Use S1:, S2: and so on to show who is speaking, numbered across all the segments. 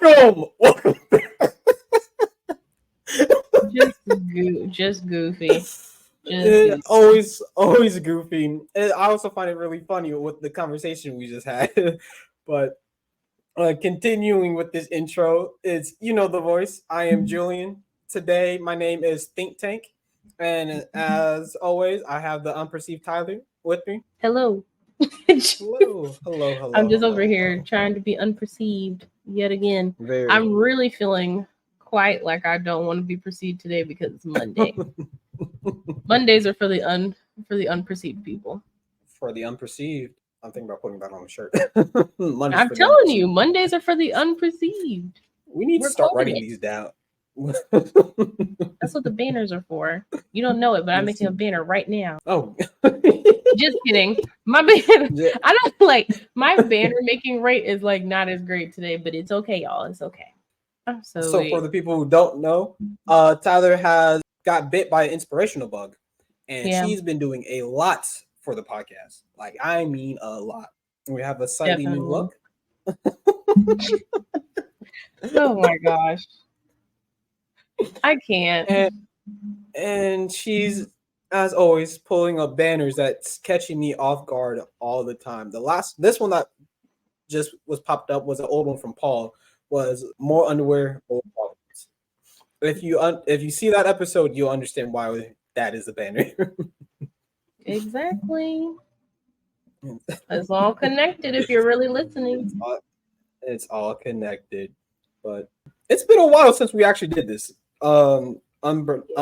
S1: Welcome.
S2: Just goofy. Just
S1: always goofy. And I also find it really funny with the conversation we just had. But continuing with this intro, it's the voice. I am Julian. Today, my name is Think Tank, and as always, I have the unperceived Tyler with me.
S2: hello.
S1: Hello.
S2: I'm just over here trying to be unperceived yet again.
S1: Very.
S2: I'm really feeling quite like I don't want to be perceived today because it's Monday. Mondays are for the unperceived people.
S1: For the unperceived, I'm thinking about putting that on a shirt.
S2: I'm telling you, Mondays are for the unperceived.
S1: We need to start writing these down.
S2: That's what the banners are for. You don't know it, but I'm making a banner right now.
S1: Oh.
S2: Just kidding. My banner, I don't my banner making rate is not as great today, but it's okay, y'all. It's okay.
S1: So for the people who don't know, Tyler has got bit by an inspirational bug, and she's been doing a lot for the podcast. I mean a lot. We have a slightly new look.
S2: Oh my gosh. I can't.
S1: And she's, as always, pulling up banners that's catching me off guard all the time. This one that just was popped up was an old one from Paul. Was more underwear, more problems. If you see that episode, you'll understand why that is a banner.
S2: Exactly. It's all connected if you're really listening.
S1: It's all connected. But it's been a while since we actually did this.
S2: Unprovoked.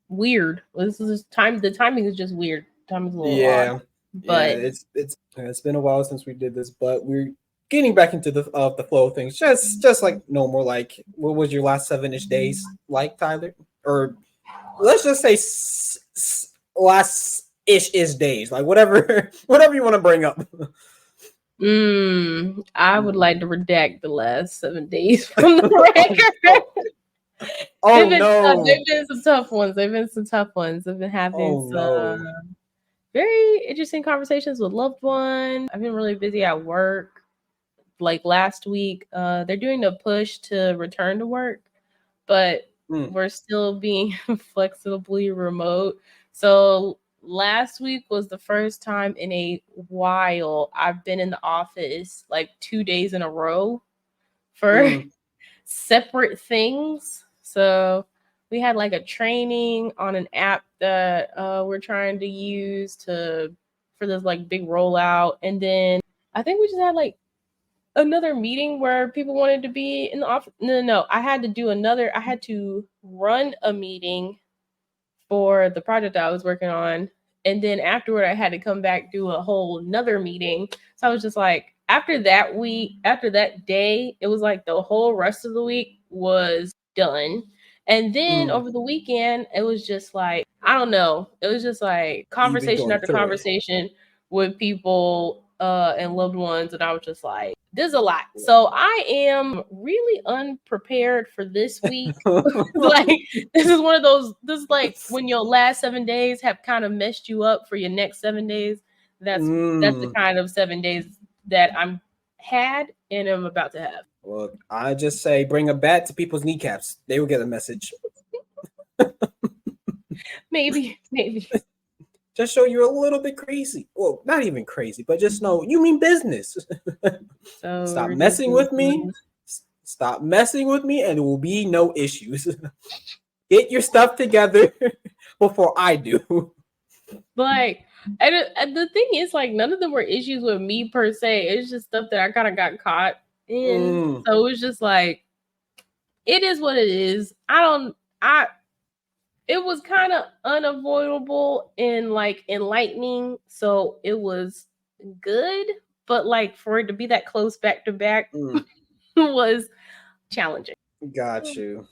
S2: Weird. This is time. The timing is just weird. Time is a little odd. But
S1: it's been a while since we did this, but we're getting back into the flow of things. Just like normal. Like, what was your last 7-ish days like, Tyler? Or let's just say last-ish days. Like whatever you want to bring up.
S2: I would like to redact the last 7 days from the record.
S1: They've
S2: been some tough ones. I've been having some very interesting conversations with loved ones. I've been really busy at work. Like last week, they're doing a push to return to work, but we're still being flexibly remote. So last week was the first time in a while I've been in the office 2 days in a row for separate things. So we had a training on an app that we're trying to use for this big rollout. And then I think we just had another meeting where people wanted to be in the office. No. I had to run a meeting for the project I was working on. And then afterward, I had to come back, do a whole nother meeting. So I was just after that day, it was the whole rest of the week was done. And then over the weekend, it was just I don't know. It was just conversation after conversation with people and loved ones. And I was just there's a lot. So I am really unprepared for this week. This is one of those, when your last 7 days have kind of messed you up for your next 7 days. That's the kind of 7 days that I'm had and I'm about to have.
S1: Well, I just say bring a bat to people's kneecaps. They will get a message.
S2: Maybe.
S1: Just show you're a little bit crazy. Well, not even crazy, but just know you mean business. So Stop messing with me. Stop messing with me, and there will be no issues. Get your stuff together before I do.
S2: And the thing is, none of them were issues with me per se. It's just stuff that I kind of got caught in. So it was just it is what it is. It was kind of unavoidable and enlightening. So it was good, but for it to be that close back to back was challenging.
S1: Got you.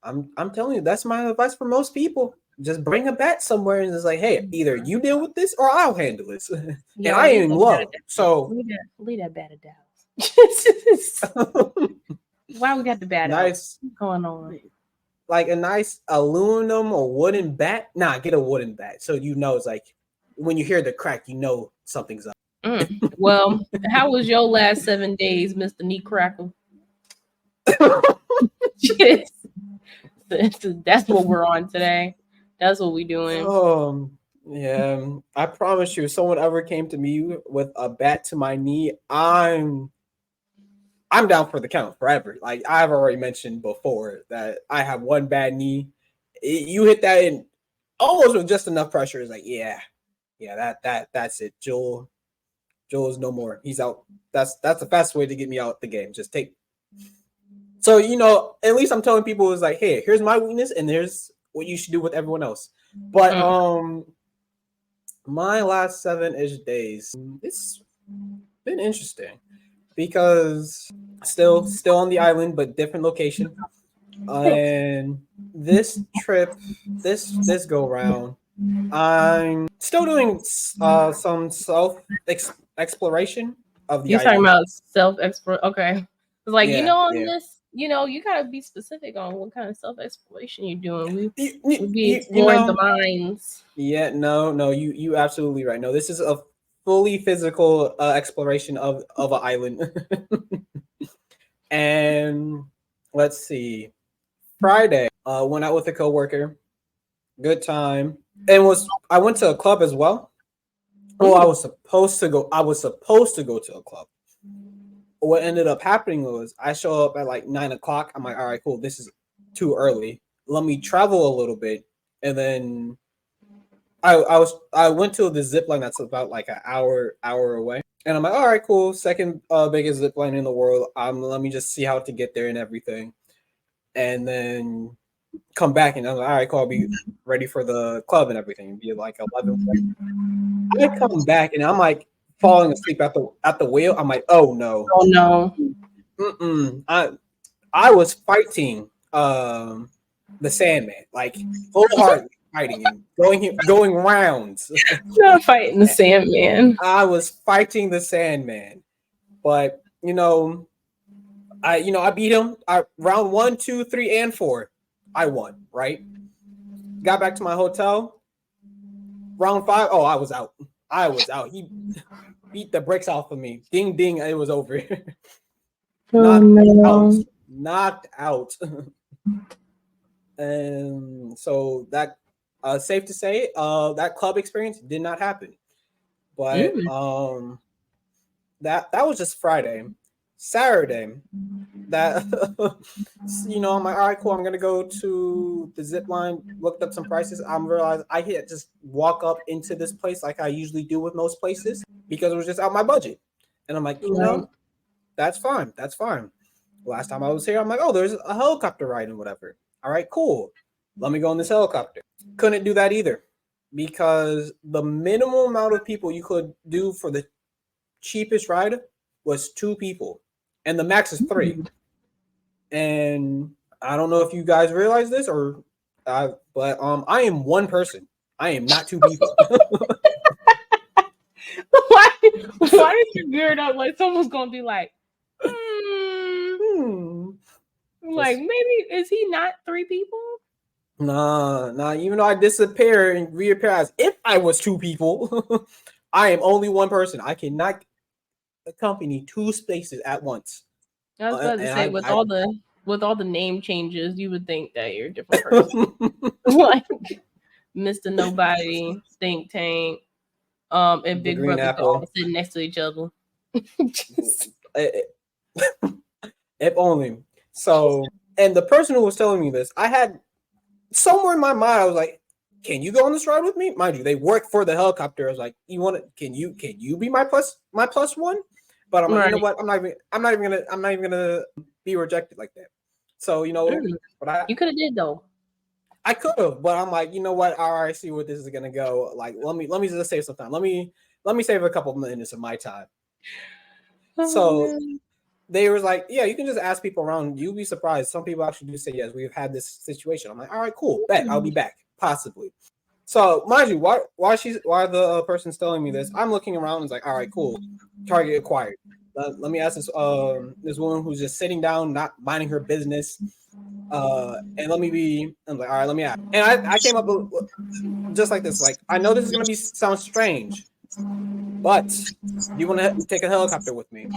S1: I'm telling you, that's my advice for most people. Just bring a bat somewhere and it's hey, either you deal with this or I'll handle this. And I am in love. So
S2: leave that bat at the house. Why we got the bat?
S1: Nice.
S2: What's going on?
S1: A nice aluminum or wooden bat. Nah, get a wooden bat. So it's when you hear the crack, you know something's up.
S2: Well, how was your last 7 days, Mr. Knee Crackle? That's what we're on today. That's what we doing.
S1: Yeah. I promise you, if someone ever came to me with a bat to my knee, I'm down for the count forever. Like I've already mentioned before that I have one bad knee. You hit that in almost with just enough pressure. It's like, yeah, that's it. Joel's no more. He's out. That's the fastest way to get me out the game. Just take. So at least I'm telling people is like, hey, here's my weakness, and here's what you should do with everyone else. But my last 7-ish days, it's been interesting because still on the island, but different location. And this trip, this go round, I'm still doing some self exploration of the
S2: You're
S1: island.
S2: talking about self-exploration. Okay. It's like,
S1: Yeah.
S2: this, you gotta be specific on what kind of self-exploration you're doing. We be
S1: You
S2: exploring the minds.
S1: Yeah, no, you absolutely right. No, this is a fully physical exploration of an island. And let's see. Friday, went out with a coworker. Good time. And I went to a club as well. Oh, I was supposed to go to a club. What ended up happening was I show up at like 9:00. I'm like, all right, cool. This is too early. Let me travel a little bit. And then I went to the zip line that's about like an hour away. And I'm like, all right, cool. Second biggest zip line in the world. Let me just see how to get there and everything. And then come back and I'm like, all right, cool. I'll be ready for the club and everything. It'd be like 11. I come back and I'm like falling asleep at the wheel. I'm like, oh no. I was fighting the Sandman, like wholeheartedly fighting him, going rounds.
S2: Not fighting the Sandman.
S1: I was fighting the Sandman, but I beat him. Round 1, 2, 3, and 4, I won. Right. Got back to my hotel. Round 5, oh, I was out. He beat the bricks off of me. Ding ding, it was over. Knocked out. And so that safe to say, that club experience did not happen. But that was just Friday. Saturday, that I'm like, all right, cool. I'm gonna go to the zip line. Looked up some prices. I'm realized I can't just walk up into this place like I usually do with most places because it was just out my budget. And I'm like, that's fine. That's fine. Last time I was here, I'm like, oh, there's a helicopter ride and whatever. All right, cool. Let me go on this helicopter. Couldn't do that either because the minimum amount of people you could do for the cheapest ride was 2 people. And the max is 3. And I don't know if you guys realize this but I am one person. I am not 2 people.
S2: Why did you gear it up like someone's gonna be like, like maybe is he not 3 people?
S1: Nah. Even though I disappear and reappear as if I was 2 people, I am only one person. I cannot accompany 2 spaces at once.
S2: I was about to say with all the name changes, you would think that you're a different person. Like Mr. Nobody, Think Tank, and Big Brother all sitting next to each other.
S1: If only. So, and the person who was telling me this, I had somewhere in my mind, I was like, can you go on this ride with me? Mind you, they work for the helicopter. I was like, can you be my plus one? But I'm like, you know what? I'm not even gonna be rejected like that. So, but
S2: you could have did though.
S1: I could have, but I'm like, you know what? I already see where this is gonna go. Like, let me just save some time. Let me save a couple minutes of my time. So they was like, yeah, you can just ask people around. You'll be surprised. Some people actually do say yes. We've had this situation. I'm like, all right, cool. Bet I'll be back, possibly. So mind you, why the person's telling me this? I'm looking around and it's like, all right, cool. Target acquired. Let me ask this woman who's just sitting down, not minding her business. And let me be. I'm like, all right, let me ask. And I came up just like this. Like, I know this is gonna sound strange, but do you want to take a helicopter with me?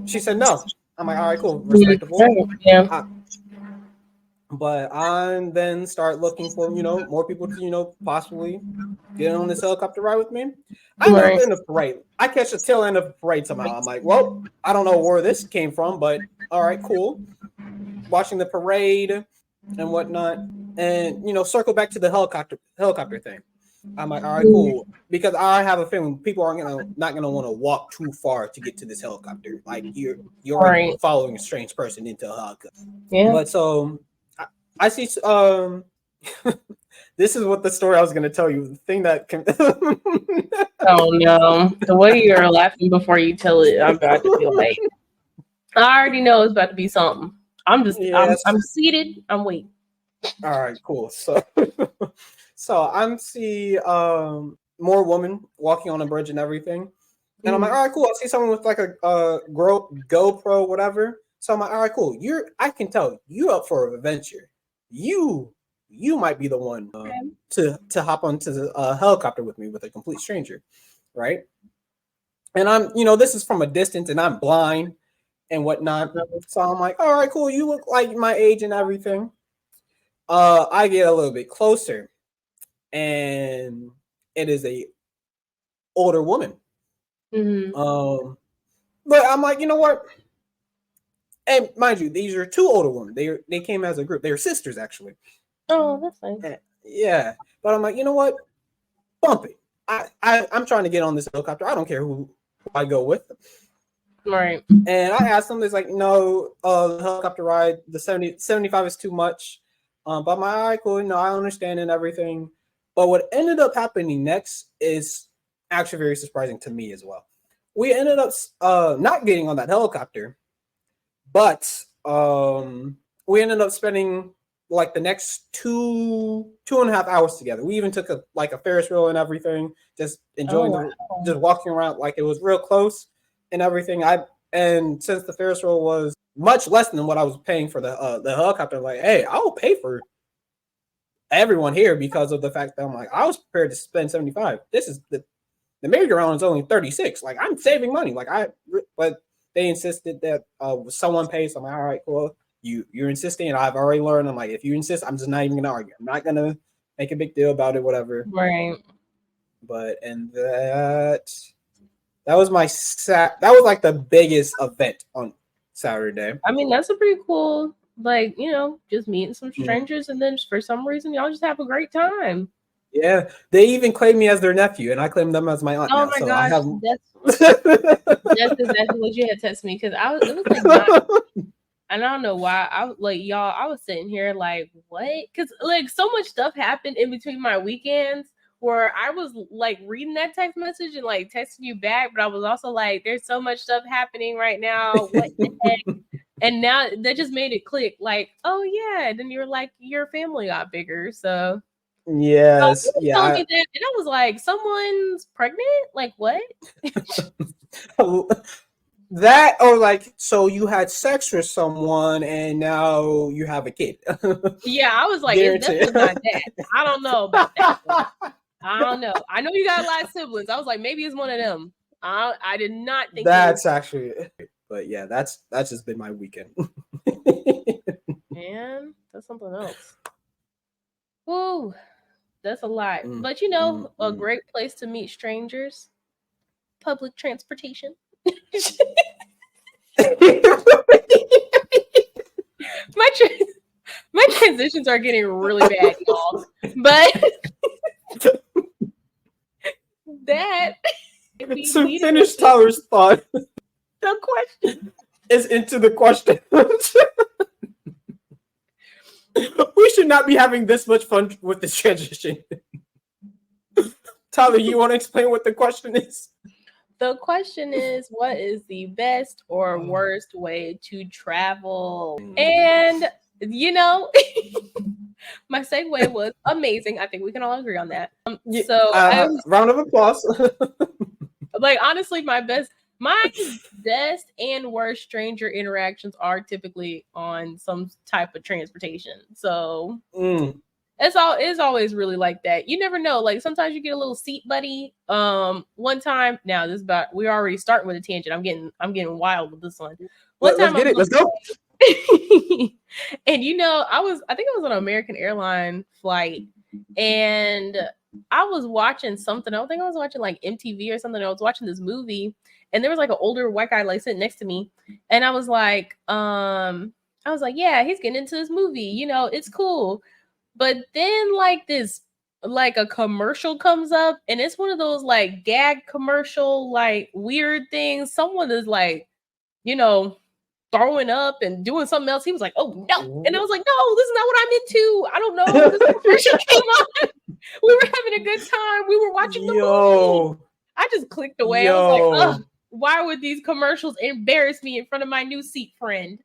S1: She said no. I'm like, all right, cool, respectable.
S2: Yeah.
S1: But I then start looking for, more people to, possibly get on this helicopter ride with me. I end up in a parade. I catch the tail end of a parade somehow. I'm like, well, I don't know where this came from, but all right, cool. Watching the parade and whatnot, and circle back to the helicopter thing. I'm like, all right, cool, because I have a feeling people aren't not gonna want to walk too far to get to this helicopter. Like you're already following a strange person into a helicopter.
S2: Yeah.
S1: But so I see. This is what the story I was gonna tell you. The thing that can.
S2: Oh no! The way you're laughing before you tell it, I'm about to feel like I already know it's about to be something. I'm just, yes. I'm seated. I'm waiting.
S1: All right, cool. So I'm see more women walking on a bridge and everything, and I'm like, all right, cool. I see someone with like a GoPro, whatever. So I'm like, all right, cool. I can tell you up for an adventure. You might be the one to hop onto the helicopter with me with a complete stranger, right? And I'm, this is from a distance, and I'm blind and whatnot. So I'm like, all right, cool. You look like my age and everything. I get a little bit closer, and it is a older woman.
S2: Mm-hmm.
S1: But I'm like, you know what? And mind you, these are two older women. They came as a group. They were sisters, actually.
S2: Oh, that's nice.
S1: And, yeah, but I'm like, you know what? Bump it. I'm trying to get on this helicopter. I don't care who I go with.
S2: Right.
S1: And I asked them, it's like, no, the helicopter ride, the 75 is too much. But my all right, cool, I understand and everything. But what ended up happening next is actually very surprising to me as well. We ended up not getting on that helicopter, but we ended up spending like the next 2.5 hours together. We even took a Ferris wheel and everything, just enjoying just walking around like it was real close and everything. And since the Ferris wheel was much less than what I was paying for the helicopter, I'm like, hey, I will pay for everyone here because of the fact that I'm like, I was prepared to spend 75. This is the merry-go-round is only 36. Like, I'm saving money. But they insisted that someone pays. So I'm like, all right, cool. You're insisting, and I've already learned. I'm like, if you insist, I'm just not even gonna argue. I'm not gonna make a big deal about it, whatever.
S2: Right.
S1: But and that was that was like the biggest event on Saturday.
S2: I mean, that's a pretty cool, just meeting some strangers, and then for some reason y'all just have a great time.
S1: Yeah, they even claim me as their nephew, and I claim them as my aunt.
S2: Oh
S1: now,
S2: my
S1: so
S2: gosh, that's exactly what you had texted me, because it was like and I don't know why. I was sitting here like, what? Because so much stuff happened in between my weekends where I was reading that text message and texting you back, but I was also like, there's so much stuff happening right now. What the heck? And now that just made it click. Like, oh yeah. And then you're like, your family got bigger. So
S1: yes, yeah.
S2: Me that, and I was like, someone's pregnant? Like what?
S1: That or so you had sex with someone and now you have a kid.
S2: Yeah, I was like, it's definitely not that. I don't know about that. I don't know. I know you got a lot of siblings. I was like, maybe it's one of them. I did not think
S1: that's actually, but yeah, that's just been my weekend.
S2: Man, that's something else. Woo, that's a lot. But a great place to meet strangers, public transportation. My transitions are getting really bad, y'all. But that
S1: to finish Tyler's thought,
S2: the question
S1: is into the question. We should not be having this much fun with this transition. Tyler, you want to explain what the question is?
S2: The question is, what is the best or worst way to travel? And, my segue was amazing. I think we can all agree on that.
S1: So round of applause.
S2: Honestly, my best My best and worst stranger interactions are typically on some type of transportation. So it's always really like that. You never know. Like sometimes you get a little seat buddy. One time, now this is about we're already starting with a tangent. I'm getting wild with this one. One
S1: Let's
S2: time
S1: get it. Let's go.
S2: and I think I was on an American airline flight, and I was watching something. I think I was watching like MTV or something. I was watching this movie, and there was like an older white guy like sitting next to me, and I was like, yeah, he's getting into this movie. It's cool. But then like a commercial comes up, and it's one of those like gag commercial like weird things. Someone is like, you know, throwing up and doing something else. He was like, "Oh no!" And I was like, "No, this is not what I'm into. I don't know." This commercial came on. We were having a good time. We were watching the movie. I just clicked away. I was like, "Ugh, why would these commercials embarrass me in front of my new seat friend?"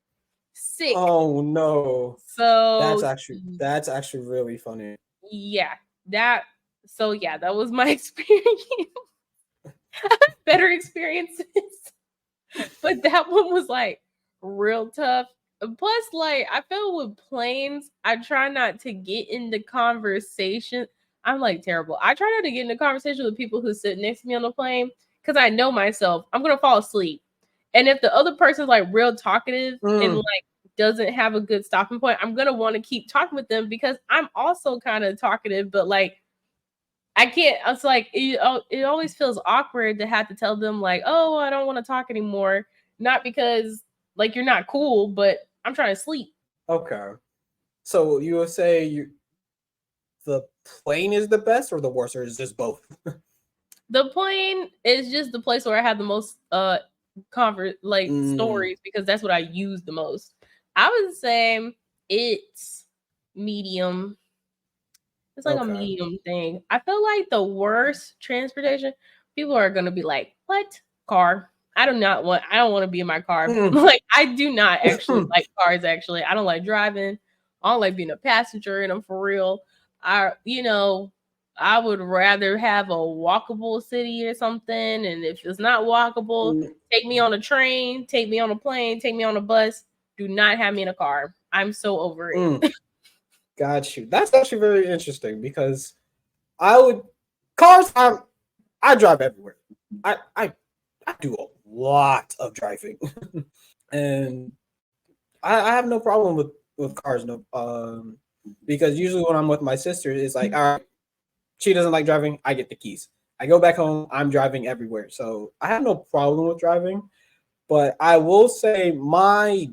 S2: Sick.
S1: Oh no.
S2: So
S1: that's actually really funny.
S2: Yeah, that was my experience. Better experiences. But that one was like real tough. Plus, like I feel with planes, I try not to get into conversation. I'm like terrible. I try not to get into conversation with people who sit next to me on the plane because I know myself. I'm gonna fall asleep. And if the other person's like real talkative and like doesn't have a good stopping point, I'm gonna want to keep talking with them because I'm also kind of talkative, but like I can't. It's like it always feels awkward to have to tell them like, "Oh, I don't want to talk anymore." Not because like you're not cool, but I'm trying to sleep.
S1: Okay, so you would say the plane is the best or the worst, or is just both?
S2: The plane is just the place where I have the most stories because that's what I use the most. I would say it's medium. It's like a medium thing. I feel like the worst transportation, people are gonna be like, "What? Car? I don't want to be in my car." Like I do not actually like cars. Actually, I don't like driving. I don't like being a passenger in them for real. I would rather have a walkable city or something. And if it's not walkable, take me on a train, take me on a plane, take me on a bus. Do not have me in a car. I'm so over it.
S1: Got you. That's actually very interesting because I drive everywhere. I do a lot of driving, and I have no problem with cars. No, because usually when I'm with my sister, it's like, all right, she doesn't like driving. I get the keys. I go back home. I'm driving everywhere, so I have no problem with driving. But I will say my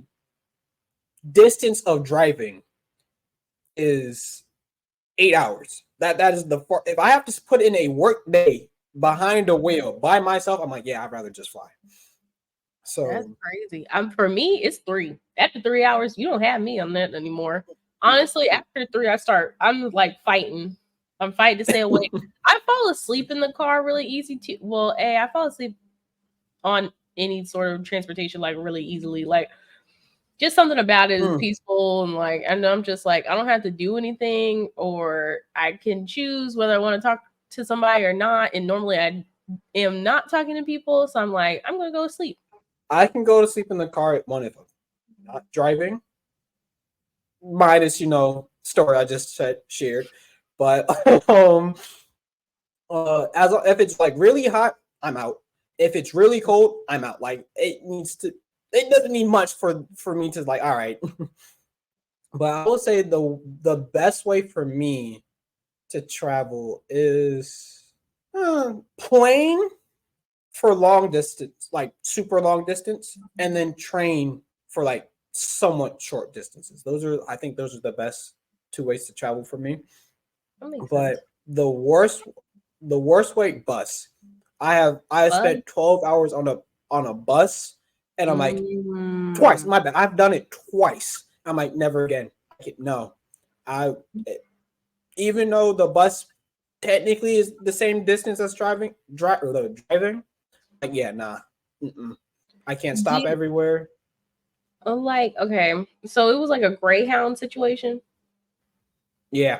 S1: distance of driving is 8 hours. That is if I have to put in a work day behind a wheel by myself, I'm like, yeah, I'd rather just fly. So
S2: that's crazy. For me, it's 3. After 3 hours, you don't have me on that anymore. Honestly, after 3, I'm like fighting. I'm fighting to stay awake. I fall asleep in the car really easy too. Well, I fall asleep on any sort of transportation like really easily. Like just something about it is peaceful and like I know I'm just like I don't have to do anything or I can choose whether I want to talk to somebody or not. And normally I am not talking to people, so I'm like I'm gonna go to sleep.
S1: I can go to sleep in the car at one if I'm not driving. Minus, story I just shared. But as if it's like really hot, I'm out. If it's really cold, I'm out. Like it doesn't need much for me to like, all right. But I will say the best way for me to travel is plane for long distance, like super long distance, and then train for like somewhat short distances. I think those are the best 2 ways to travel for me. But sense. the worst way, bus. I spent 12 hours on a bus, and I'm like, twice. My bad. I've done it twice. I'm like, never again. No, even though the bus technically is the same distance as driving. Like, yeah, nah. I can't stop everywhere.
S2: Like, okay, so it was like a Greyhound situation.
S1: Yeah.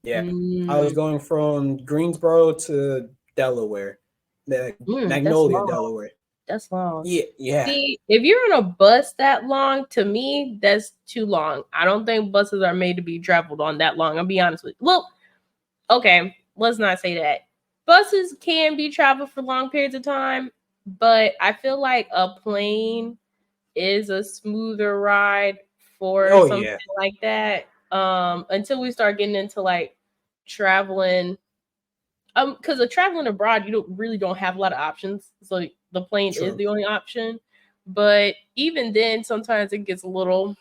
S1: I was going from Greensboro to Delaware, Magnolia, Delaware.
S2: That's long.
S1: Yeah.
S2: See, if you're on a bus that long, to me, that's too long. I don't think buses are made to be traveled on that long. I'll be honest with you. Well, okay, let's not say that. Buses can be traveled for long periods of time, but I feel like a plane is a smoother ride for
S1: Oh
S2: something
S1: yeah.
S2: like that. Until we start getting into like traveling, because of traveling abroad, you don't have a lot of options. So the plane is
S1: True.
S2: the only option. But even then, sometimes it gets a little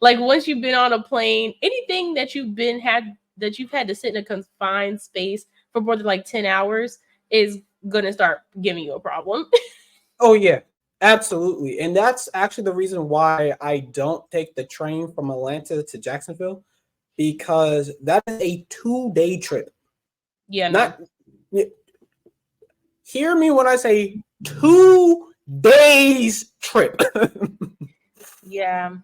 S2: like once you've been on a plane, anything that you've had to sit in a confined space for more than like 10 hours is gonna start giving you a problem.
S1: Oh yeah. Absolutely. And that's actually the reason why I don't take the train from Atlanta to Jacksonville, because that is a 2-day trip.
S2: Yeah, no.
S1: Not hear me when I say 2 days trip.
S2: Yeah.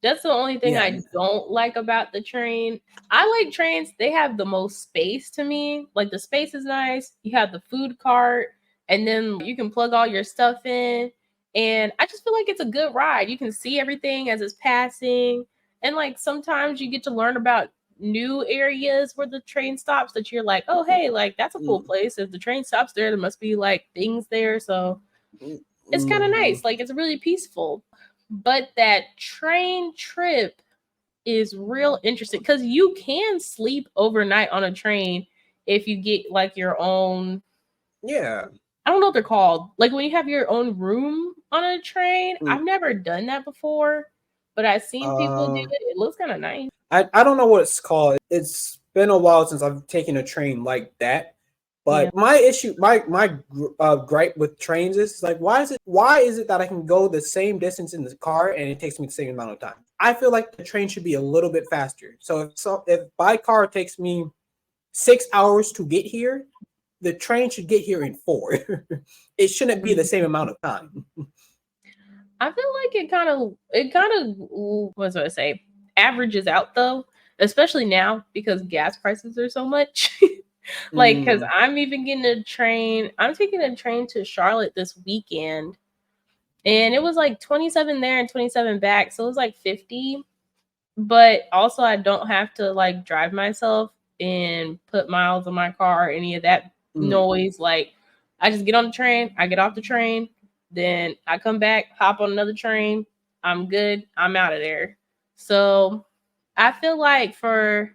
S2: That's the only thing
S1: Yeah.
S2: I don't like about the train. I like trains. They have the most space to me. Like the space is nice. You have the food cart, and then you can plug all your stuff in. And I just feel like it's a good ride. You can see everything as it's passing. And like sometimes you get to learn about new areas where the train stops that you're like, oh, hey, like that's a cool place. If the train stops there must be like things there. So it's kind of nice. Like it's really peaceful. But that train trip is real interesting because you can sleep overnight on a train if you get like your own.
S1: Yeah.
S2: I don't know what they're called. Like when you have your own room on a train.
S1: Mm.
S2: I've never done that before, but I've seen people do it. It looks kind of nice.
S1: I don't know what it's called. It's been a while since I've taken a train like that. But
S2: Yeah.
S1: my issue, my gripe with trains is like, why is it that I can go the same distance in the car and it takes me the same amount of time? I feel like the train should be a little bit faster. So if by car takes me 6 hours to get here, the train should get here in 4. It shouldn't be the same amount of time.
S2: I feel like it kind of what's what I say averages out though, especially now because gas prices are so much. Like, because I'm even getting a train. I'm taking a train to Charlotte this weekend, and it was like 27 there and 27 back, so it was like 50. But also, I don't have to like drive myself and put miles on my car or any of that noise. Like, I just get on the train, I get off the train, then I come back, hop on another train. I'm good. I'm out of there. So I feel like for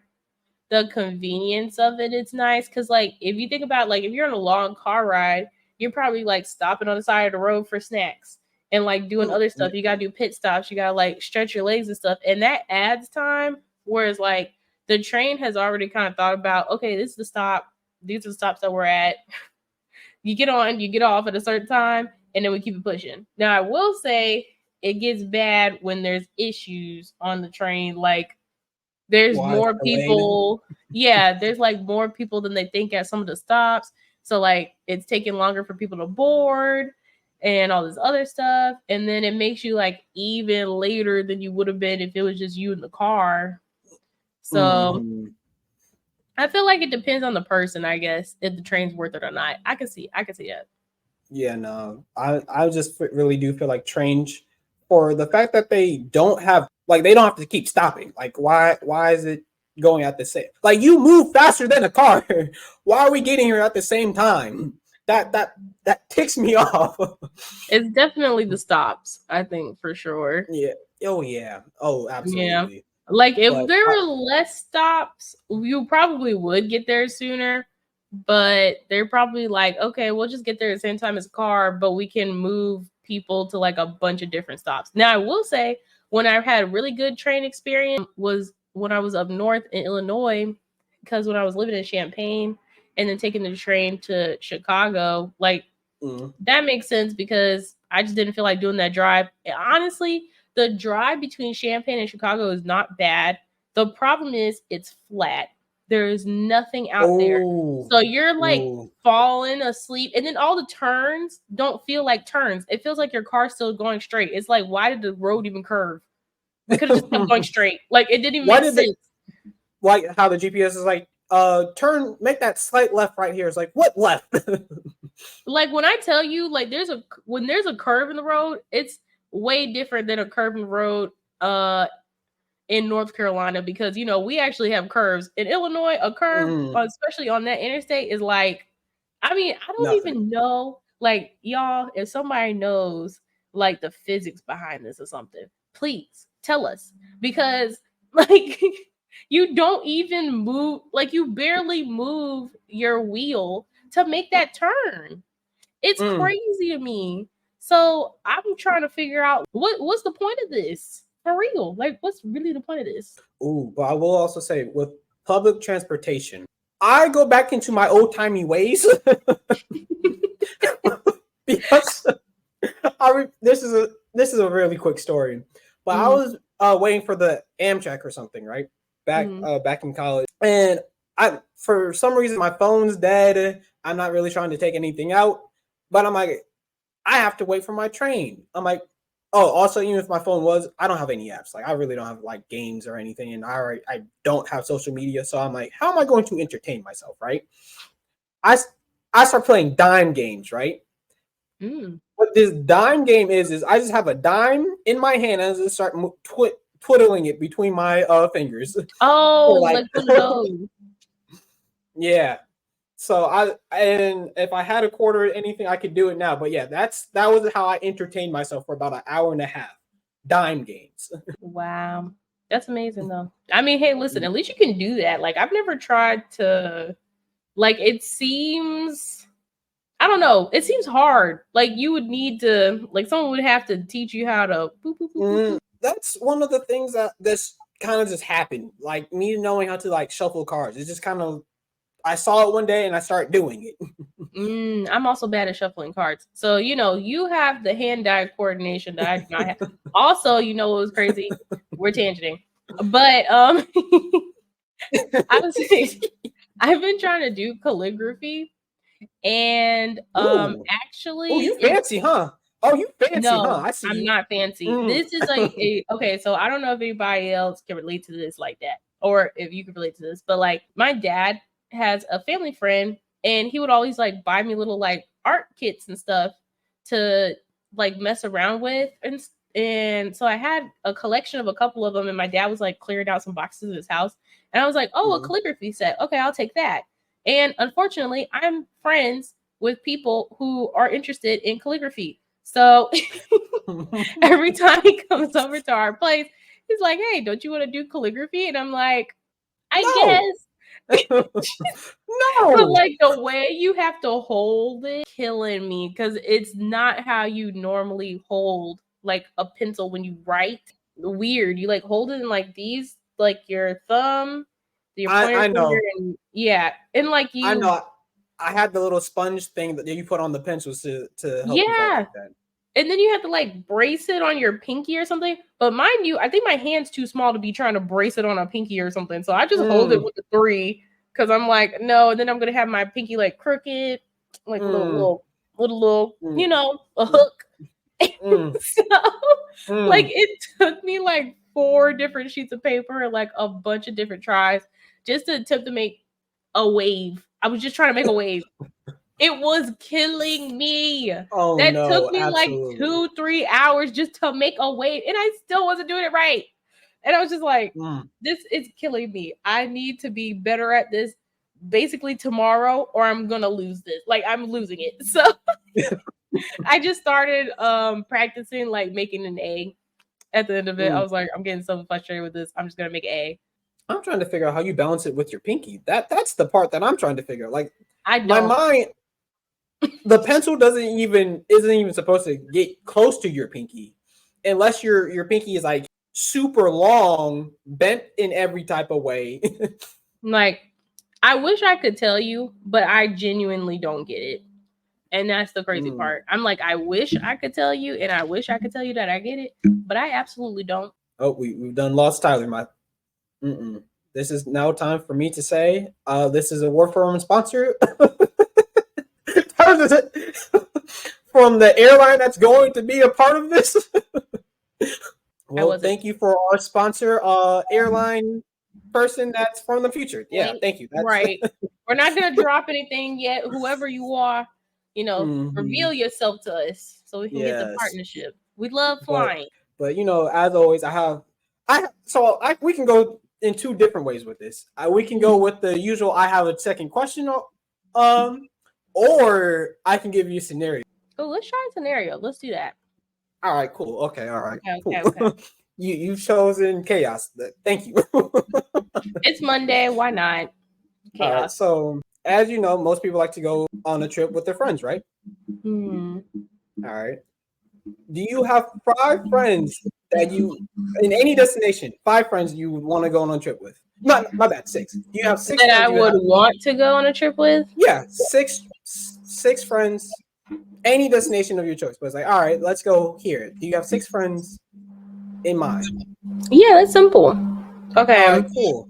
S2: the convenience of it, it's nice because like if you think about like if you're on a long car ride, you're probably like stopping on the side of the road for snacks and like doing other stuff. You gotta do pit stops, you gotta like stretch your legs and stuff, and that adds time. Whereas like the train has already kind of thought about, okay, this is the stop, these are the stops that we're at. You get on, you get off at a certain time, and then we keep it pushing. Now I will say it gets bad when there's issues on the train, like there's more people. Yeah, there's like more people than they think at some of the stops. So like it's taking longer for people to board and all this other stuff. And then it makes you like even later than you would have been if it was just you in the car. So I feel like it depends on the person, I guess, if the train's worth it or not. I can see it.
S1: Yeah, no. I just really do feel like trains, for the fact that they don't have to keep stopping. Like why is it going at the same, like you move faster than a car. Why are we getting here at the same time? That ticks me off.
S2: It's definitely the stops, I think, for sure.
S1: Yeah. Oh yeah. Oh, absolutely.
S2: Yeah. Like if there were less stops, you probably would get there sooner. But they're probably like, okay, we'll just get there at the same time as a car, but we can move people to like a bunch of different stops. Now, I will say, when I've had a really good train experience was when I was up north in Illinois, because when I was living in Champaign and then taking the train to Chicago, like that makes sense because I just didn't feel like doing that drive. And honestly, the drive between Champaign and Chicago is not bad. The problem is it's flat. There is nothing out there. So you're like falling asleep. And then all the turns don't feel like turns. It feels like your car's still going straight. It's like, why did the road even curve? We could have just kept going straight. Like it didn't even make sense.
S1: Like how the GPS is like, make that slight left right here. It's like, what left?
S2: Like when I tell you, like when there's a curve in the road, it's way different than a curve in the road in North Carolina, because we actually have curves. In Illinois, a curve, especially on that interstate, is like, I don't
S1: Nothing.
S2: even know. Like, y'all, if somebody knows like the physics behind this or something, please tell us. Because like you don't even move, like you barely move your wheel to make that turn. It's crazy to me. So I'm trying to figure out what's the point of this for real. Like, what's really the point of this?
S1: Ooh, but I will also say with public transportation, I go back into my old timey ways because this is a really quick story. But I was waiting for the Amtrak or something, right? Back in college, and for some reason my phone's dead. I'm not really trying to take anything out, but I'm like, I have to wait for my train. I'm like, oh, also, even if my phone was, I don't have any apps. Like, I really don't have like games or anything, and I don't have social media. So I'm like, how am I going to entertain myself, right? I start playing dime games, right? What this dime game is I just have a dime in my hand and I just start twiddling it between my fingers.
S2: Oh, like one of those.
S1: Yeah. So and if I had a quarter or anything, I could do it now. But yeah, that was how I entertained myself for about an hour and a half. Dime games.
S2: Wow. That's amazing though. I mean, hey, listen, at least you can do that. Like, I've never tried to, like, it seems, I don't know, it seems hard. Like, you would need to, like, someone would have to teach you how to boop, boop, boop, boop.
S1: That's one of the things that this kind of just happened. Like, me knowing how to like shuffle cards. It's just kind of, I saw it one day and I started doing it.
S2: I'm also bad at shuffling cards. So, you have the hand-eye coordination that I do not have. Also, what was crazy? We're tangenting. But I've been trying to do calligraphy, and actually,
S1: you fancy, huh? Oh, you fancy,
S2: no,
S1: huh? I see.
S2: I'm not fancy. This is okay. So I don't know if anybody else can relate to this like that, or if you can relate to this, but like my dad has a family friend, and he would always like buy me little like art kits and stuff to like mess around with, and so I had a collection of a couple of them, and my dad was like clearing out some boxes in his house, and I was like, oh, a calligraphy set. Okay, I'll take that. And unfortunately, I'm friends with people who are interested in calligraphy. So every time he comes over to our place, he's like, hey, don't you want to do calligraphy? And I'm like, I guess.
S1: No.
S2: But like the way you have to hold it, killing me, because it's not how you normally hold like a pencil when you write. Weird. You like hold it in like these, like your thumb, your pointer
S1: I know.
S2: finger, and yeah, and like you.
S1: I know. I had the little sponge thing that you put on the pencils to help you write like that.
S2: And then you have to like brace it on your pinky or something. But mind you, I think my hand's too small to be trying to brace it on a pinky or something. So I just hold it with the 3 because I'm like, no. And then I'm gonna have my pinky like crooked, like little, a hook. So like it took me like 4 different sheets of paper and like a bunch of different tries just to attempt to make a wave. I was just trying to make a wave. It was killing me.
S1: Oh,
S2: that
S1: no,
S2: took me
S1: absolutely.
S2: like 2-3 hours just to make a wave, and I still wasn't doing it right. And I was just like, this is killing me. I need to be better at this basically tomorrow, or I'm gonna lose this. Like, I'm losing it. So I just started practicing like making an A at the end of it. I was like, I'm getting so frustrated with this. I'm just gonna make an A.
S1: I'm trying to figure out how you balance it with your pinky. That's the part that I'm trying to figure out. Like,
S2: I don't.
S1: My mind, the pencil isn't even supposed to get close to your pinky, unless your pinky is like super long, bent in every type of way.
S2: Like, I wish I could tell you, but I genuinely don't get it. And that's the crazy part. I'm like, I wish I could tell you, and I wish I could tell you that I get it, but I absolutely don't.
S1: Oh, we've done lost Tyler. This is now time for me to say, this is a word from a sponsor from the airline that's going to be a part of this. Well, thank you for our sponsor, airline person that's from the future. Yeah, thank you.
S2: Right. We're not going to drop anything yet, whoever you are. reveal yourself to us so we can get the partnership. We love flying.
S1: But as always, we can go in two different ways with this. We can go with the usual. I have a second question, or I can give you a scenario.
S2: Oh, let's try a scenario. Let's do that.
S1: All right, cool. Okay, all right,
S2: okay,
S1: cool.
S2: Okay.
S1: You've chosen chaos. Thank you.
S2: It's Monday. Why not? Chaos.
S1: All right, so as you know, most people like to go on a trip with their friends, right?
S2: All
S1: right. Do you have 5 friends that you, in any destination, 5 friends you would want to go on a trip with? My bad, 6. Do you have 6
S2: that I would want to go on a trip with?
S1: Yeah, 6 friends, any destination of your choice. But it's like, all right, let's go here. Do you have 6 friends in mind?
S2: Yeah, that's simple. Okay.
S1: All right, cool.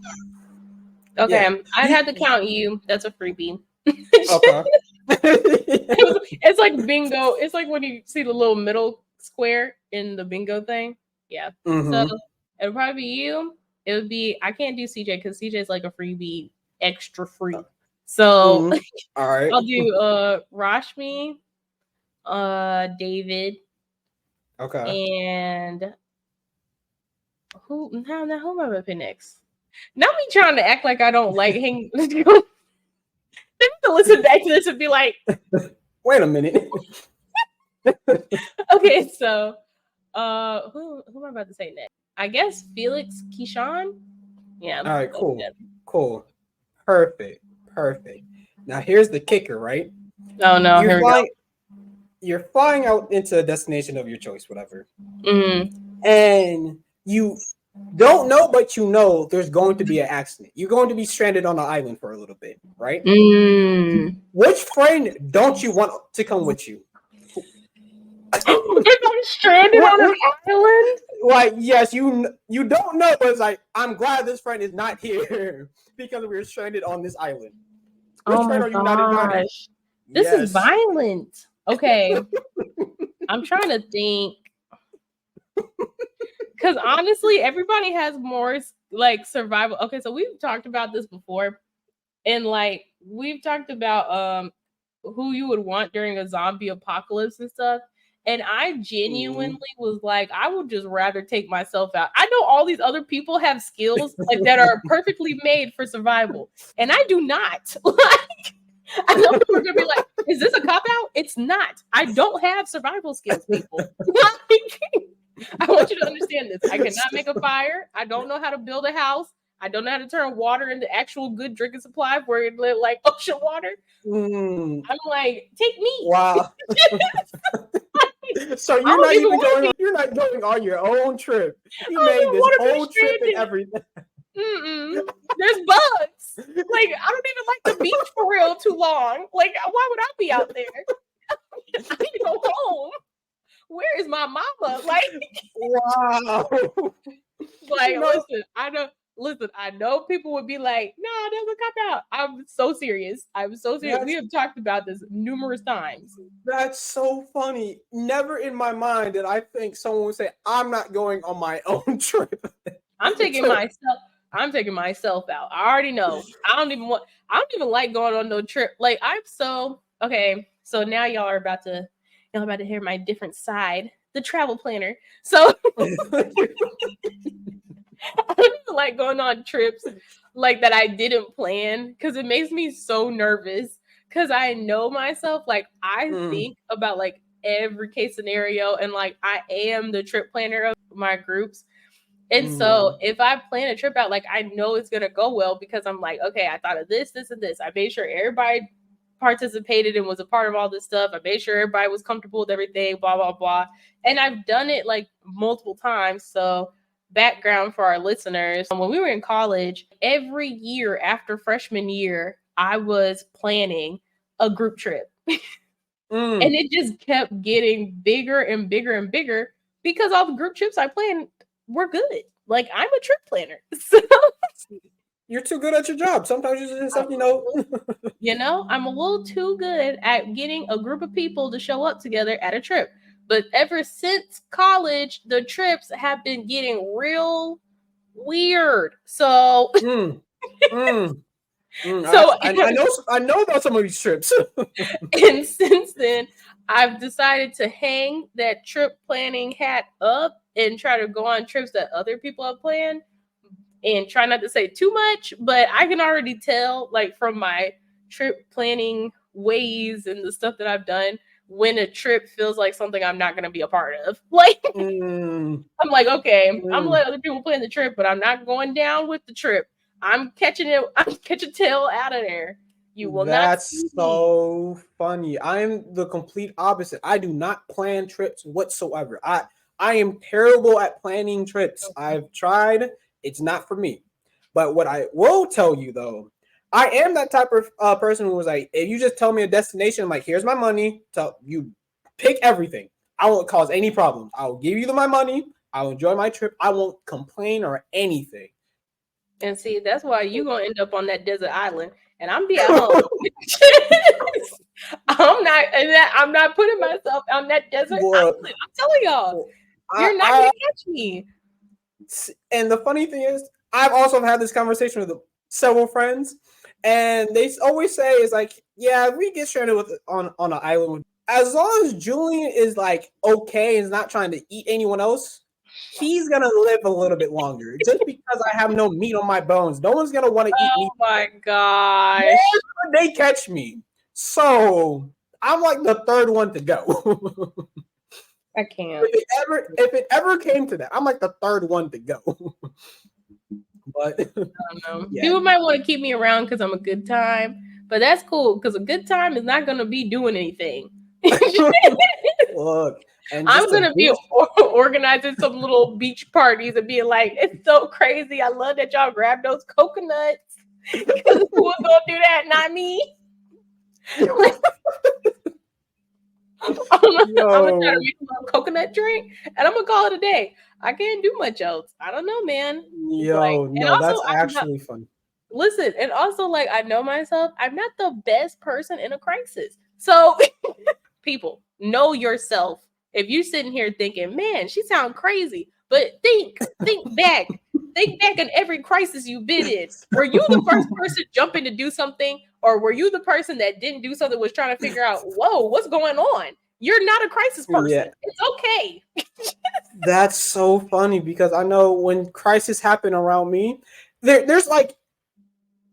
S2: Okay, yeah. I'd have to count you. That's a freebie.
S1: Okay.
S2: It's like bingo. It's like when you see the little middle square in the bingo thing. Yeah. So it'll probably be you. It would be, I can't do CJ because CJ is like a freebie, extra free. So
S1: all right.
S2: I'll do Rashmi, David.
S1: Okay.
S2: And who am I gonna pick next? Now me trying to act like I don't like hang. To listen back to this and be like,
S1: wait a minute.
S2: Okay, so who am I about to say next? I guess Felix Keyshawn. Yeah.
S1: All right, cool. Perfect. Now here's the kicker, right?
S2: Oh no,
S1: you're flying out into a destination of your choice, whatever. And you don't know, but you know there's going to be an accident. You're going to be stranded on an island for a little bit, right? Which friend don't you want to come with you?
S2: If I'm stranded on an island?
S1: Like, yes, you don't know, but it's like, I'm glad this friend is not here because we're stranded on this island. Which friend are you not invited?
S2: This is violent. Okay. I'm trying to think. Because honestly, everybody has more like survival. Okay, so we've talked about this before. And like we've talked about who you would want during a zombie apocalypse and stuff. And I genuinely was like, I would just rather take myself out. I know all these other people have skills like that are perfectly made for survival. And I do not. Like, I know people are gonna be like, is this a cop-out? It's not. I don't have survival skills, people. I want you to understand this. I cannot make a fire. I don't know how to build a house. I don't know how to turn water into actual good drinking supply where it like ocean water. I'm like, take me.
S1: Wow. So you're not going on your own trip. You made this whole trip and everything.
S2: There's bugs. Like, I don't even like the beach for real too long. Like, why would I be out there? I need to go home. Where is my mama? Like,
S1: wow.
S2: Like, listen, I know people would be like, no, it doesn't come out. I'm so serious. We have talked about this numerous times.
S1: That's so funny. Never in my mind did I think someone would say, I'm not going on my own trip.
S2: I'm taking myself out. I already know. I don't even like going on no trip. Like, okay. So now y'all are about to hear my different side, the travel planner. So I don't even like going on trips like that I didn't plan because it makes me so nervous because I know myself. Like, I think about like every case scenario and like I am the trip planner of my groups. And so if I plan a trip out, like I know it's going to go well because I'm like, okay, I thought of this, this, and this. I made sure everybody participated and was a part of all this stuff. I made sure everybody was comfortable with everything, blah, blah, blah. And I've done it like multiple times. So background for our listeners, when we were in college, every year after freshman year, I was planning a group trip. And it just kept getting bigger and bigger and bigger because all the group trips I planned were good. Like, I'm a trip planner. So
S1: you're too good at your job. Sometimes you just have,
S2: I'm a little too good at getting a group of people to show up together at a trip. But ever since college, the trips have been getting real weird. So So
S1: I know about some of these trips.
S2: And since then, I've decided to hang that trip planning hat up and try to go on trips that other people have planned and try not to say too much, but I can already tell, like, from my trip planning ways and the stuff that I've done, when a trip feels like something I'm not going to be a part of. Like, I'm like, okay, I'm gonna let other people plan the trip, but I'm not going down with the trip. I'm catching tail out of there. You will not see
S1: That's so funny. I'm the complete opposite. I do not plan trips whatsoever. I am terrible at planning trips. I've tried. It's not for me. But what I will tell you though, I am that type of person who was like, if you just tell me a destination, I'm like, here's my money. Tell you pick everything. I won't cause any problems. I'll give you my money. I'll enjoy my trip. I won't complain or anything.
S2: And see, that's why you gonna end up on that desert island, and I'm be at home. I'm not putting myself on that desert island. I'm telling y'all, you're not gonna catch me.
S1: And the funny thing is, I've also had this conversation with several friends, and they always say it's like, yeah, we get stranded on an island. As long as Julian is like okay and is not trying to eat anyone else, he's gonna live a little bit longer. Just because I have no meat on my bones, no one's gonna want to eat me.
S2: Oh my gosh!
S1: They catch me, so I'm like the third one to go.
S2: I can't.
S1: If it ever came to that, I'm like the third one to go. But
S2: I don't know. Yeah. People might want to keep me around because I'm a good time, but that's cool because a good time is not gonna be doing anything.
S1: Look.
S2: I'm gonna be organizing some little beach parties and being like, it's so crazy. I love that y'all grab those coconuts. Because who was gonna do that? Not me. I'm gonna try to make a little coconut drink and I'm gonna call it a day. I can't do much else. I don't know, man.
S1: That's actually fun.
S2: Listen, and also, like, I know myself. I'm not the best person in a crisis. So, people, know yourself. If you're sitting here thinking, man, she sounds crazy, but think back. Think back in every crisis you've been in. Were you the first person jumping to do something? Or were you the person that didn't do something, was trying to figure out, whoa, what's going on? You're not a crisis person. Yeah. It's okay.
S1: That's so funny because I know when crisis happen around me, there's like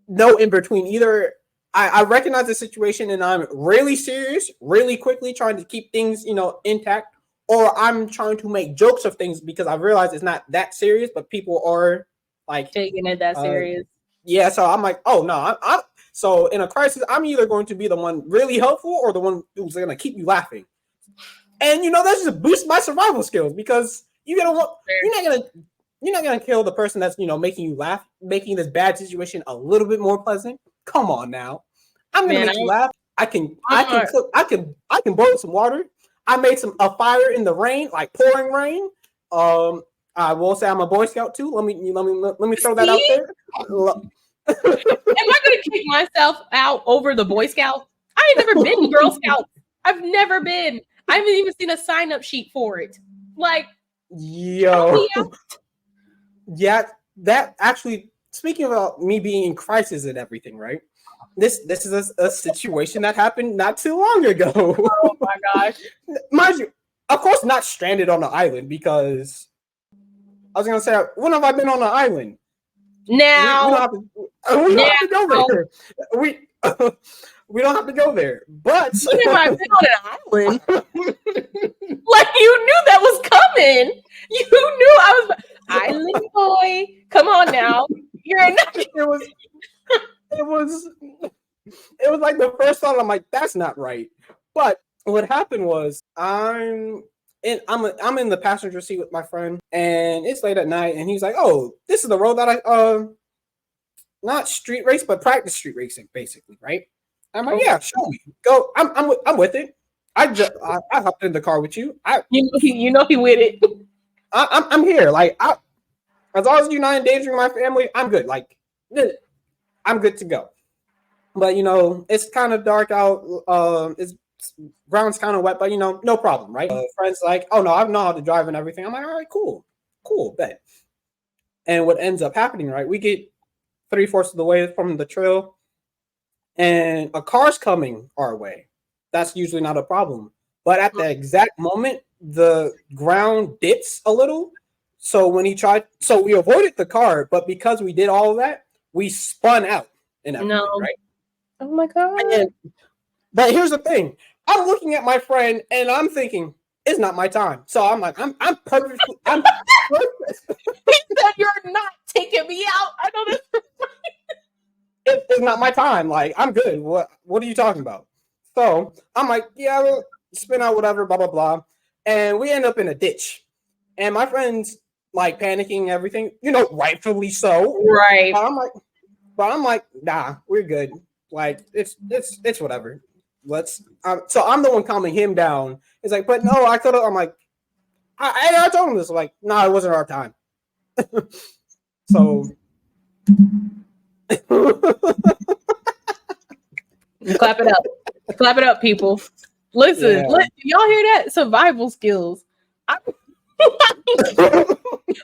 S1: no in between. Either I recognize the situation and I'm really serious, really quickly trying to keep things, intact, or I'm trying to make jokes of things because I realize it's not that serious, but people are like
S2: taking it that serious.
S1: Yeah, so I'm like, oh no, I'm so in a crisis, I'm either going to be the one really helpful or the one who's going to keep you laughing. And that's just boost my survival skills because you're not gonna kill the person that's making you laugh, making this bad situation a little bit more pleasant. Come on now, I'm gonna make you laugh. I can boil some water. I made a fire in the rain, like pouring rain. I will say I'm a Boy Scout too. Let me throw that out there.
S2: Am I gonna kick myself out over the Boy Scout? I ain't never been Girl Scout. I've never been. I haven't even seen a sign-up sheet for it. Like,
S1: yo, yeah. That actually, speaking about me being in crisis and everything, right? This is a situation that happened not too long ago.
S2: Oh my gosh!
S1: Mind you, of course, not stranded on the island because I was gonna say, when have I been on an island?
S2: Now,
S1: we don't have to go there. We don't have to go there. But
S2: when have I been on an island? Like, you knew that was coming. You knew I was island boy. Come on now, you're not.
S1: It was like the first thought. I'm like, that's not right. But what happened was I'm in the passenger seat with my friend, and it's late at night, and he's like, "Oh, this is the road that I not street race, but practice street racing, basically, right?" I'm like, "Yeah, show me. Go. I'm with it. I hopped in the car with you.
S2: You know he with it.
S1: I'm here. Like, as long as you're not endangering my family, I'm good. Like, I'm good to go." But it's kind of dark out. It's ground's kind of wet, but no problem, right? Friends like, "Oh no, I know how to drive and everything." I'm like, "All right, cool, bet." And what ends up happening, right? We get 3/4 of the way from the trail, and a car's coming our way, that's usually not a problem. But at the exact moment, the ground dips a little. So when he tried, so we avoided the car, but because we did all of that, we spun out and everything,
S2: No.
S1: right?
S2: Oh my God.
S1: But here's the thing. I'm looking at my friend and I'm thinking, it's not my time. So I'm like, I'm perfectly, I'm perfect.
S2: He said, you're not taking me out. I know this.
S1: It's not my time. Like, I'm good. What are you talking about? So I'm like, yeah, we'll spin out, whatever, blah, blah, blah. And we end up in a ditch. And my friend's like panicking, everything, rightfully so.
S2: Right.
S1: But I'm like, nah, we're good. Like, it's whatever. Let's. So I'm the one calming him down. It's like, but no, I could have. I'm like, I told him this. Like, nah, it wasn't our time. So.
S2: Clap it up. Clap it up, people. Listen, y'all hear that? Survival skills.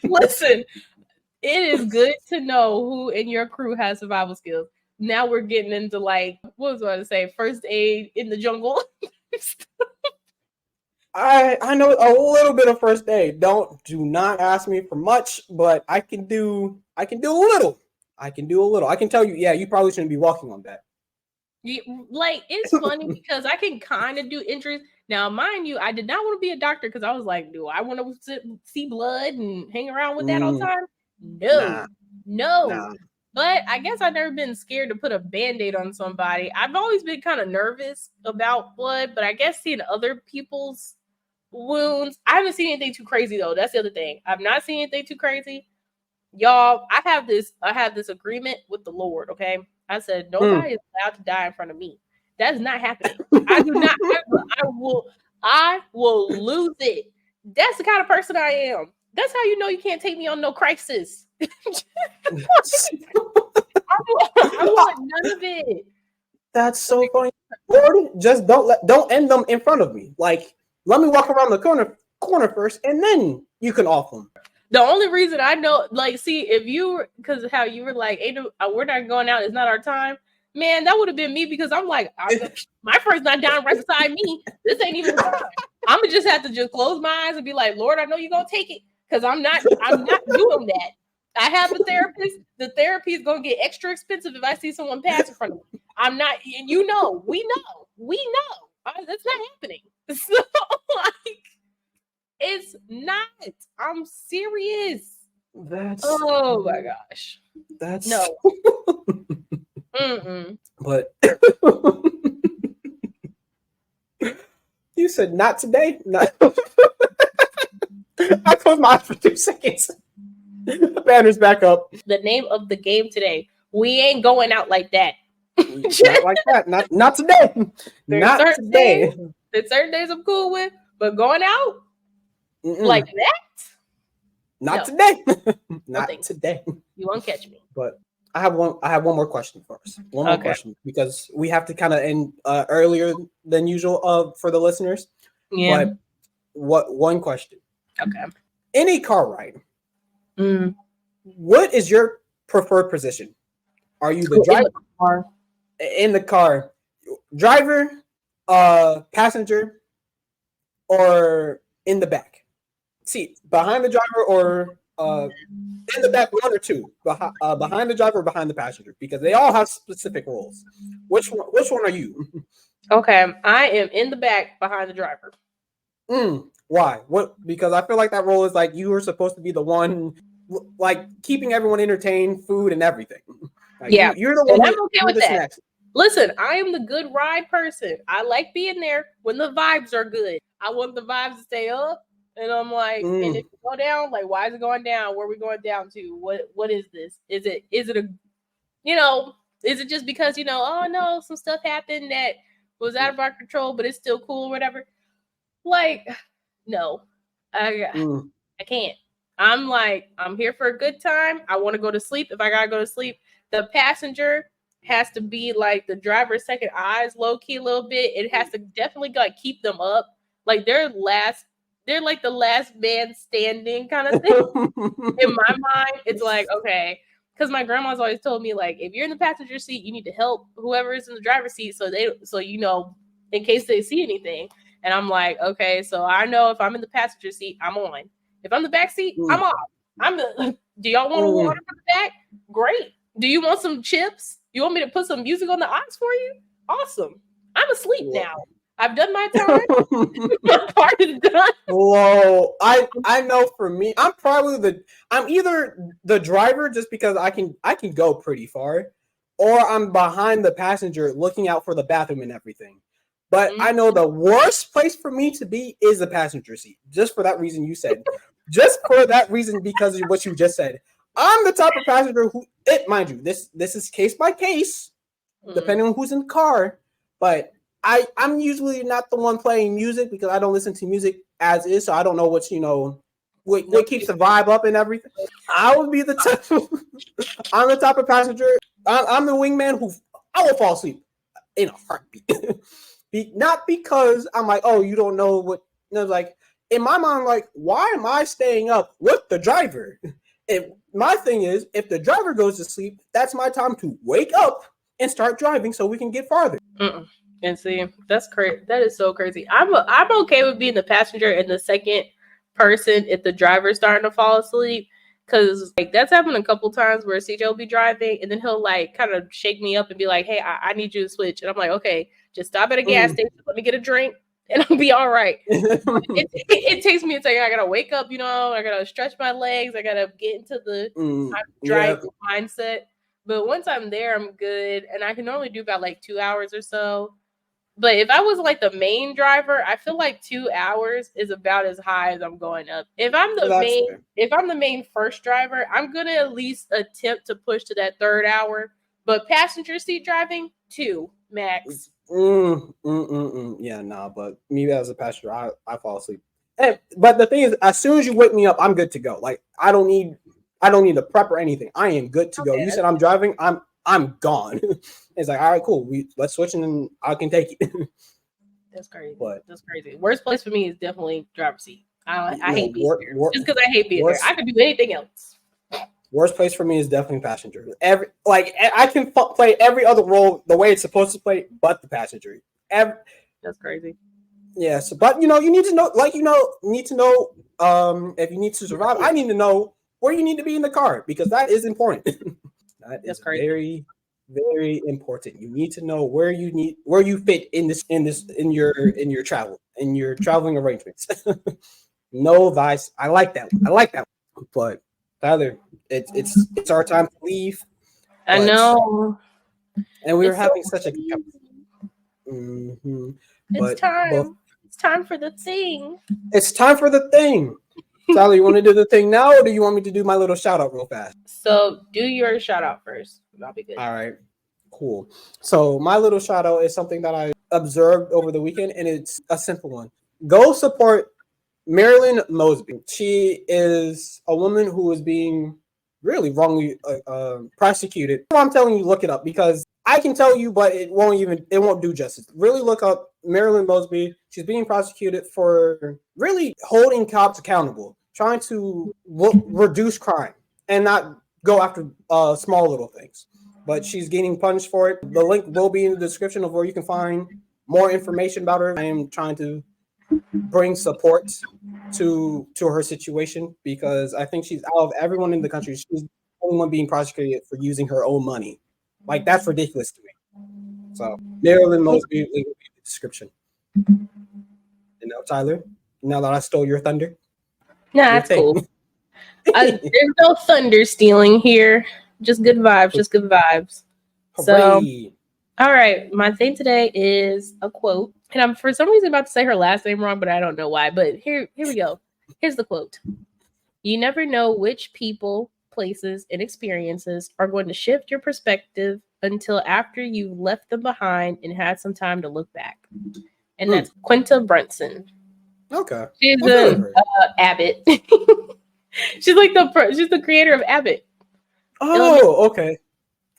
S2: Listen, it is good to know who in your crew has survival skills. Now we're getting into like, what was I going to say? First aid in the jungle.
S1: I know a little bit of first aid. Do not ask me for much, but I can do a little. I can tell you, yeah, you probably shouldn't be walking on that.
S2: Like, it's funny because I can kind of do injuries. Now, mind you, I did not want to be a doctor because I was like, do I want to see blood and hang around with that all the time? No. Nah. But I guess I've never been scared to put a Band-Aid on somebody. I've always been kind of nervous about blood, but I guess seeing other people's wounds, I haven't seen anything too crazy though. That's the other thing. I've not seen anything too crazy. Y'all, I have this agreement with the Lord, okay? I said nobody is allowed to die in front of me. That is not happening. I do not. I will lose it. That's the kind of person I am. That's how you know you can't take me on no crisis. I want none of it.
S1: That's so funny. Lord, just don't end them in front of me. Like, let me walk around the corner first, and then you can off them.
S2: The only reason I know, like, see, if you because how you were like, hey, we're not going out, it's not our time. Man, that would have been me because I'm like, my friend's not down right beside me. This ain't even time. I'm gonna just have to just close my eyes and be like, Lord, I know you're gonna take it because I'm not doing that. I have a therapist. The therapy is gonna get extra expensive if I see someone pass in front of me. I'm not, and we know. That's not happening. So like, it's not. I'm serious. Oh my gosh.
S1: That's
S2: no.
S1: But you said not today. Not. I closed my eyes for 2 seconds. The banner's back up.
S2: The name of the game today. We ain't going out like that.
S1: Not like that. Not today. Not today.
S2: There's certain days I'm cool with, but going out like that?
S1: Not today. Not today.
S2: You won't catch me.
S1: But I have one more question first. One more question because we have to kind of end earlier than usual for the listeners.
S2: Yeah.
S1: But one question?
S2: Okay.
S1: Any car ride. What is your preferred position? Are you the driver? In the car, driver, passenger, or in the back seat, behind the driver, or in the back, one or two, behind the driver or behind the passenger, because they all have specific roles. Which one are you?
S2: Okay, I am in the back behind the driver.
S1: Why? What? Because I feel like that role is like you were supposed to be the one, like keeping everyone entertained, food and everything. Like,
S2: yeah,
S1: you're the one.
S2: I'm okay with that. Next. Listen, I am the good ride person. I like being there when the vibes are good. I want the vibes to stay up. And I'm like, and if it go down, like, why is it going down? Where are we going down to? What is this? Is it a, is it just because, oh no, some stuff happened that was out of our control, but it's still cool or whatever? Like, no, I can't. I'm like, I'm here for a good time. I want to go to sleep. If I gotta go to sleep, the passenger has to be like the driver's second eyes, low key a little bit. It has to definitely like keep them up. Like they're like the last man standing kind of thing. In my mind, it's like, okay, because my grandma's always told me, like, if you're in the passenger seat, you need to help whoever is in the driver's seat so you know, in case they see anything. And I'm like, okay, so I know if I'm in the passenger seat, I'm on. If I'm the back seat, I'm off. Do y'all want a water from the back? Great. Do you want some chips? You want me to put some music on the aux for you? Awesome. I'm asleep now. I've done my time. My part is done.
S1: Whoa. I know for me, I'm either the driver just because I can go pretty far, or I'm behind the passenger looking out for the bathroom and everything. But I know the worst place for me to be is the passenger seat. Just for that reason you said. Just for that reason, because of what you just said. I'm the type of passenger mind you, this is case by case, depending on who's in the car. But I'm usually not the one playing music because I don't listen to music as is, so I don't know what's, what keeps the vibe up and everything. I would be the type I'm the type of passenger. I'm the wingman who I will fall asleep in a heartbeat. Not because I'm like, oh, you don't know what. Like in my mind, like, why am I staying up with the driver? My thing is, if the driver goes to sleep, that's my time to wake up and start driving so we can get farther.
S2: And see, that's crazy. That is so crazy. I'm okay with being the passenger and the second person if the driver's starting to fall asleep. Because, like, that's happened a couple times where CJ will be driving and then he'll, like, kind of shake me up and be like, hey, I need you to switch. And I'm like, okay, just stop at a gas station. Let me get a drink and I'll be all right. It takes me a second. I got to wake up, I got to stretch my legs. I got to get into the driving mindset. But once I'm there, I'm good. And I can normally do about, like, 2 hours or so. But if I was like the main driver, I feel like 2 hours is about as high as I'm going up. If I'm the main first driver, I'm gonna at least attempt to push to that 3rd hour. But passenger seat driving, 2 max.
S1: Yeah, nah. But me as a passenger, I fall asleep. But the thing is, as soon as you wake me up, I'm good to go. Like I don't need a prep or anything. I am good to go. You said I'm driving. I'm gone. It's like, all right, cool. Let's switch and then I can take it.
S2: That's crazy. That's crazy. Worst place for me is definitely driver's seat. I hate being there. Just because I hate being there. I could do anything else.
S1: Worst place for me is definitely passenger. I can play every other role the way it's supposed to play, but the passenger.
S2: That's crazy.
S1: Yeah. So, but you need to know, if you need to survive. I need to know where you need to be in the car because that is important. That's crazy. Very, very important. You need to know where you fit in your traveling arrangements. Know thyself. I like that. But Tyler, it's our time to leave.
S2: I know.
S1: And we were having such a.
S2: It's time. It's time for the thing.
S1: It's time for the thing. Tyler, you want to do the thing now, or do you want me to do my little shout out real fast?
S2: So do your shout out first. That'll be good.
S1: All right, cool. So my little shout out is something that I observed over the weekend, and it's a simple one. Go support Marilyn Mosby. She is a woman who is being really wrongly prosecuted. I'm telling you, look it up because I can tell you, but it won't do justice. Really look up Marilyn Mosby. She's being prosecuted for really holding cops accountable, trying to reduce crime and not go after small little things. But she's getting punished for it. The link will be in the description of where you can find more information about her. I am trying to bring support to her situation because I think she's out of everyone in the country. She's the only one being prosecuted for using her own money. Like, that's ridiculous to me. So, Marilyn Mosby, link will be in the description. And now, Tyler, now that I stole your thunder.
S2: Nah, that's cool. There's no thunder stealing here. Just good vibes. Hooray. So, all right. My thing today is a quote. And I'm for some reason about to say her last name wrong, but I don't know why. But here we go. Here's the quote. You never know which people, places, and experiences are going to shift your perspective until after you've left them behind and had some time to look back. And that's Quinta Brunson.
S1: Okay.
S2: She's Abbott. She's the creator of Abbott.
S1: Oh, okay.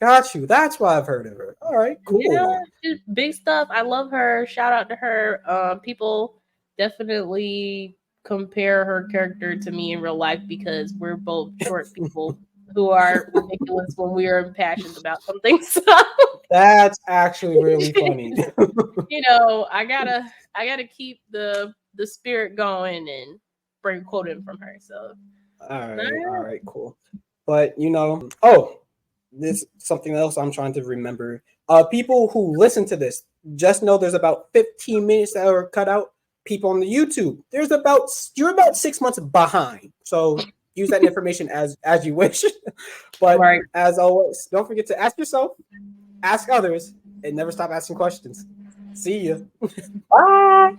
S1: Got you. That's why I've heard of her. All right, cool.
S2: Yeah, she's big stuff. I love her. Shout out to her. People definitely compare her character to me in real life because we're both short people. who are ridiculous when we are impassioned about something. So
S1: that's actually really funny.
S2: You know, I gotta keep the spirit going and bring a quote in from her. So
S1: all right, cool. But you know, oh, this something else I'm trying to remember. People who listen to this, just know there's about 15 minutes that are cut out. People on the YouTube, you're about 6 months behind. So use that information as you wish. But
S2: right.
S1: As always, don't forget to ask yourself, ask others, and never stop asking questions. See ya.
S2: Bye.